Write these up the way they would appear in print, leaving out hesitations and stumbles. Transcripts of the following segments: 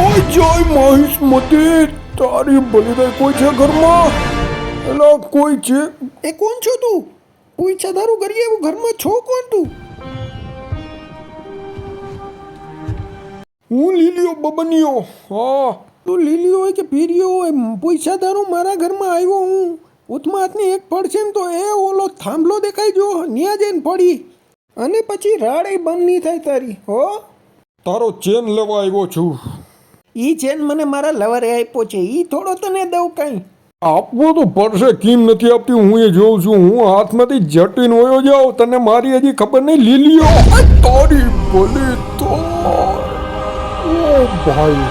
ઓય જય મહિષ્મતી, તારી બલિદાય કોઈ છે ઘરમાં? એલા કોઈ છે? એ કોણ છો તું? પૂછા દારૂ કરીએ એવું ઘરમાં છો કોણ તું? હું લીલીયો બબનિયો. હા, તું લીલીઓ હોય કે પીરીઓ હોય, પૂછા દારૂ મારા ઘરમાં આવ્યો હું. ઉત્માતની એક પડશે ને તો એ ઓલો થાંભલો દેખાય જો ન્યા જઈને પડી અને પછી રાડે બંધ નહીં થાય તારી હો. તારો ચેન લેવા આવ્યો છું. ઈ ચેન મને મારા લવરે આપ્યો છે, ઈ થોડો તને દઉં કાંઈ. આપવો તો પડશે, કેમ નથી આપતી હું એ જોઉં છું. હું હાથમાંથી જટીને વયો જાઉં, તને મારી હજી ખબર નહીં લીલીયો. તારી બલી તો ઓ ભાઈ,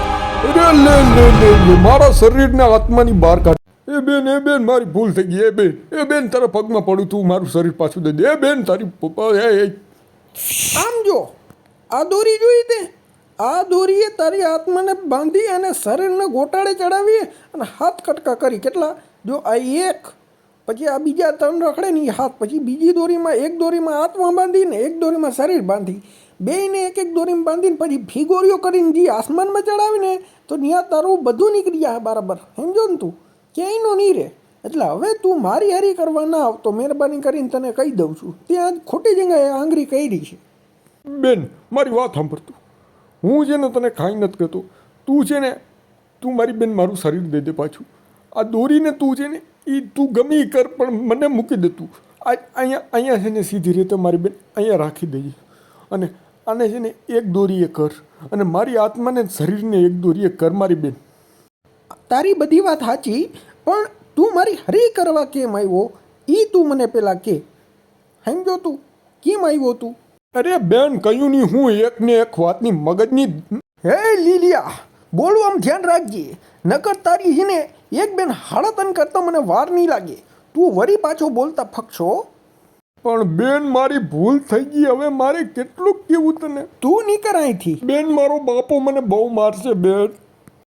અરે લે લે લે લે, મારા શરીરને આત્માની બહાર કાઢ. એ બેન મારી ભૂલ થઈ ગઈ. એ બેન તારા પગમાં પડું, તું મારું શરીર પાછું દે દે. એ બેન તારી આમ જો આ દોરી જોઈ તે, આ દોરીએ તારી આત્માને બાંધી અને શરીરને ગોટાળે ચડાવી અને હાથ કટકા કરી. કેટલા જો આ એક, પછી આ બીજા 3 રખડે ને એ હાથ, પછી બીજી દોરીમાં એક દોરીમાં આત્મા બાંધીને એક દોરીમાં શરીર બાંધી, બેયને એક દોરીમાં બાંધીને પછી ફિગોરીઓ કરીને જે આસમાનમાં ચડાવીને તો ત્યાં તારું બધું નીકળી જાય બરાબર. સમજો ને તું, ક્યાંયનો નહીં રહે. એટલે હવે તું મારી હારી કરવા ના આવતો, મહેરબાની કરીને તને કહી દઉં છું. ત્યાં ખોટી જગ્યાએ આંગળી કરી છે. બેન મારી વાત સાંભળતું, હું છે ને તને કાંઈ નથી કહેતો. તું છે ને, તું મારી બેન મારું શરીર દે દે પાછું. આ દોરીને તું છે ને એ તું ગમે ઈ કર, પણ મને મૂકી દે તું. અહીંયા છે ને સીધી રીતે મારી બેન અહીંયા રાખી દેજે. અને આને છે ને એક દોરીએ કર, અને મારી આત્માને શરીરને એક દોરીએ કર મારી બેન. તારી બધી વાત સાચી, પણ તું મારી હરી કરવા કેમ આવ્યો એ તું મને પેલા કે. સમજો તું કેમ આવ્યો તું? અરે બેન કહ્યું નહીં, હું એકને એક વાતની મગજની. હે લીલિયા, બોલું આમ ધ્યાન રાખજે, નકર તારી હીને એક બેન હાડતન કરતા મને વાર નહીં લાગે. તું વરી પાછો બોલતા ફકશો. પણ બેન મારી ભૂલ થઈ ગઈ, હવે મારે કેટલું કેવું તને? તું નીકળ અહીંથી. બેન મારો બાપો મને બહુ મારશે બેન.